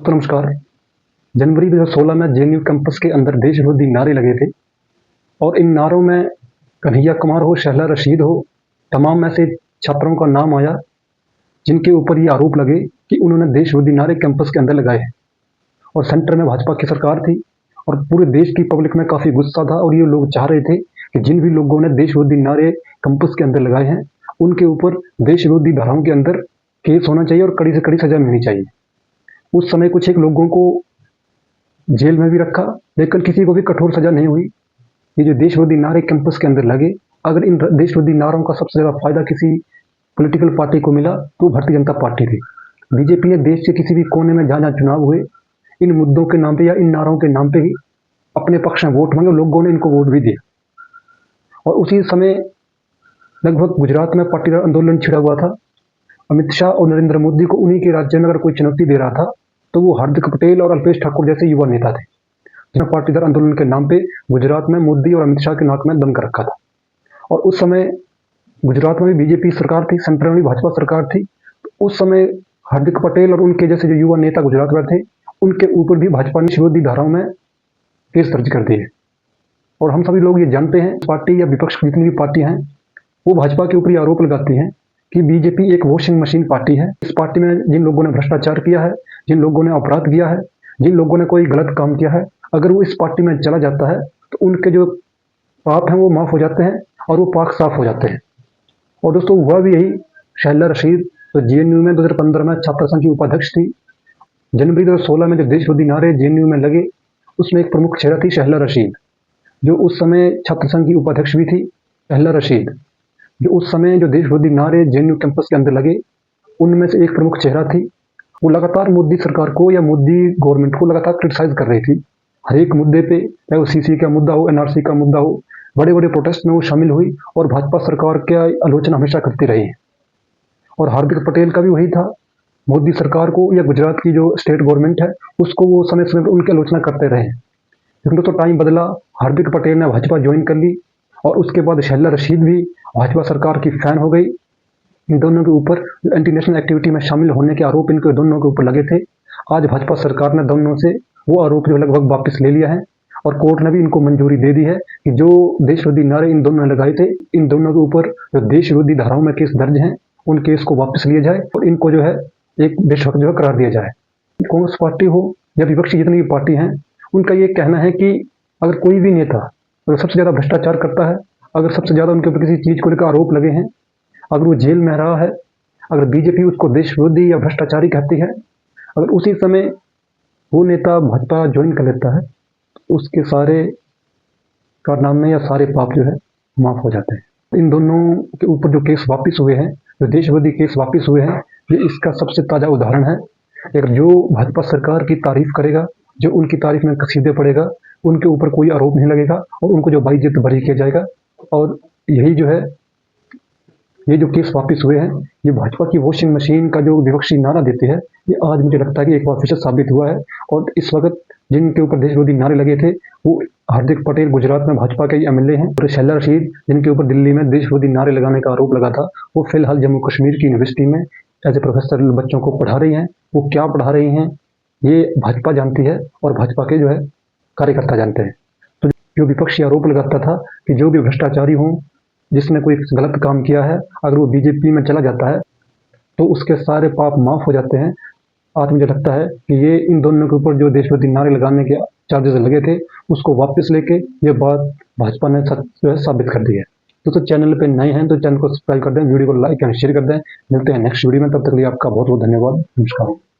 तो नमस्कार। जनवरी 2016 में जेएनयू कैंपस के अंदर देश विरोधी नारे लगे थे और इन नारों में कन्हैया कुमार हो, शहला रशीद हो, तमाम ऐसे छात्रों का नाम आया जिनके ऊपर ये आरोप लगे कि उन्होंने देश विरोधी नारे कैंपस के अंदर लगाए हैं। और सेंटर में भाजपा की सरकार थी और पूरे देश की पब्लिक में काफ़ी गुस्सा था और ये लोग चाह रहे थे कि जिन भी लोगों ने देश विरोधी नारे कैंपस के अंदर लगाए हैं उनके ऊपर देश विरोधी धाराओं के अंदर केस होना चाहिए और कड़ी से कड़ी सजा मिलनी चाहिए। उस समय कुछ एक लोगों को जेल में भी रखा, लेकिन किसी को भी कठोर सजा नहीं हुई। ये जो देश विरोधी नारे कैंपस के अंदर लगे, अगर इन देश विरोधी नारों का सबसे ज़्यादा फायदा किसी पॉलिटिकल पार्टी को मिला तो भारतीय जनता पार्टी थी। बीजेपी ने देश के किसी भी कोने में जहाँ जहाँ चुनाव हुए, इन मुद्दों के नाम पे या इन नारों के नाम पे ही अपने पक्ष में वोट मांगे, लोगों ने इनको वोट भी दिया। और उसी समय लगभग गुजरात में पाटीदार आंदोलन छिड़ा हुआ था। अमित शाह और नरेंद्र मोदी को उन्हीं के राज्य में अगर कोई चुनौती दे रहा था तो वो हार्दिक पटेल और अल्पेश ठाकुर जैसे युवा नेता थे, जिन्होंने पाटीदार आंदोलन के नाम पे गुजरात में मोदी और अमित शाह के नाक में दम कर रखा था। और उस समय गुजरात में भी बीजेपी सरकार थी, सेंट्रल में भी भाजपा सरकार थी। तो उस समय हार्दिक पटेल और उनके जैसे जो युवा नेता गुजरात में थे, उनके ऊपर भी भाजपा ने विरोधी धाराओं में केस दर्ज कर दिए। और हम सभी लोग ये जानते हैं, पार्टी या विपक्ष की जितनी भी पार्टी हैं वो भाजपा के ऊपर ये आरोप लगाती हैं कि बीजेपी एक वॉशिंग मशीन पार्टी है। इस पार्टी में जिन लोगों ने भ्रष्टाचार किया है, जिन लोगों ने अपराध किया है, जिन लोगों ने कोई गलत काम किया है, अगर वो इस पार्टी में चला जाता है तो उनके जो पाप हैं वो माफ़ हो जाते हैं और वो पाक साफ हो जाते हैं। और दोस्तों हुआ भी यही। शहला रशीद तो जेएनयू में 2015 में छात्र संघ की उपाध्यक्ष थी। जनवरी 2016 में जो देश विरोधी नारे जेएनयू में लगे उसमें एक प्रमुख चेहरा थी शहला रशीद, जो उस समय छात्र संघ की उपाध्यक्ष भी थी। शहला रशीद जो उस समय जो देश विरोधी नारे जेएनयू कैंपस के अंदर लगे उनमें से एक प्रमुख चेहरा थी। वो लगातार मोदी सरकार को या मोदी गवर्नमेंट को लगातार क्रिटिसाइज कर रही थी हर एक मुद्दे पे, चाहे वो सीसी का मुद्दा हो, एनआरसी का मुद्दा हो। बड़े बड़े प्रोटेस्ट में वो शामिल हुई और भाजपा सरकार की आलोचना हमेशा करती रही है। और हार्दिक पटेल का भी वही था, मोदी सरकार को या गुजरात की जो स्टेट गवर्नमेंट है उसको वो समय समय पर उनकी आलोचना करते रहे। लेकिन तो टाइम बदला, हार्दिक पटेल ने भाजपा ज्वाइन कर ली और उसके बाद शहला रशीद भी भाजपा सरकार की फैन हो गई। इन दोनों के ऊपर एंटी नेशनल एक्टिविटी में शामिल होने के आरोप इनके दोनों के ऊपर लगे थे। आज भाजपा सरकार ने दोनों से वो आरोप जो लगभग वापस ले लिया है और कोर्ट ने भी इनको मंजूरी दे दी है कि जो देश विरोधी नारे इन दोनों ने लगाए थे, इन दोनों के ऊपर जो देश विरोधी धाराओं में केस दर्ज हैं उन केस को वापस लिया जाए और इनको जो है एक देशभक्त जो है करार दिया जाए। कांग्रेस पार्टी हो या विपक्षी जितनी भी पार्टी हैं, उनका ये कहना है कि अगर कोई भी नेता अगर सबसे ज़्यादा भ्रष्टाचार करता है, अगर सबसे ज़्यादा उनके ऊपर किसी चीज़ को लेकर आरोप लगे हैं, अगर वो जेल में रहा है, अगर बीजेपी उसको देश विरोधी या भ्रष्टाचारी कहती है, अगर उसी समय वो नेता भाजपा ज्वाइन कर लेता है तो उसके सारे कारनामे या सारे पाप जो है माफ़ हो जाते हैं। इन दोनों के ऊपर जो केस वापस हुए हैं, जो देश विरोधी केस वापस हुए हैं, ये इसका सबसे ताज़ा उदाहरण है। अगर जो भाजपा सरकार की तारीफ करेगा, जो उनकी तारीफ में कसीदे पड़ेगा, उनके ऊपर कोई आरोप नहीं लगेगा और उनको जो बाइज्जत बरी किया जाएगा। और यही जो है, ये जो केस वापस हुए हैं, ये भाजपा की वॉशिंग मशीन का जो विपक्षी नारा देते हैं, ये आज मुझे लगता है कि एक बार फिर से साबित हुआ है। और इस वक्त जिनके ऊपर देश विरोधी नारे लगे थे वो हार्दिक पटेल गुजरात में भाजपा के एमएलए हैं, और शहला रशीद जिनके ऊपर दिल्ली में देश विरोधी नारे लगाने का आरोप लगा था, वो फिलहाल जम्मू कश्मीर की यूनिवर्सिटी में एज ए प्रोफेसर बच्चों को पढ़ा रही हैं। वो क्या पढ़ा रही हैं ये भाजपा जानती है और भाजपा के जो है कार्यकर्ता जानते हैं। तो जो विपक्षी आरोप लगाता था कि जो भी भ्रष्टाचारी हों, जिसने कोई गलत काम किया है, अगर वो बीजेपी में चला जाता है तो उसके सारे पाप माफ़ हो जाते हैं। आज मुझे लगता है कि ये इन दोनों के ऊपर जो देश विरोधी नारे लगाने के चार्जेस लगे थे उसको वापस लेके ये बात भाजपा ने जो है साबित कर दी है। तो चैनल पे नए हैं तो चैनल को सब्सक्राइब कर दें, वीडियो को लाइक एंड शेयर कर दें। मिलते हैं नेक्स्ट वीडियो में, तब तक के लिए आपका बहुत बहुत धन्यवाद। नमस्कार।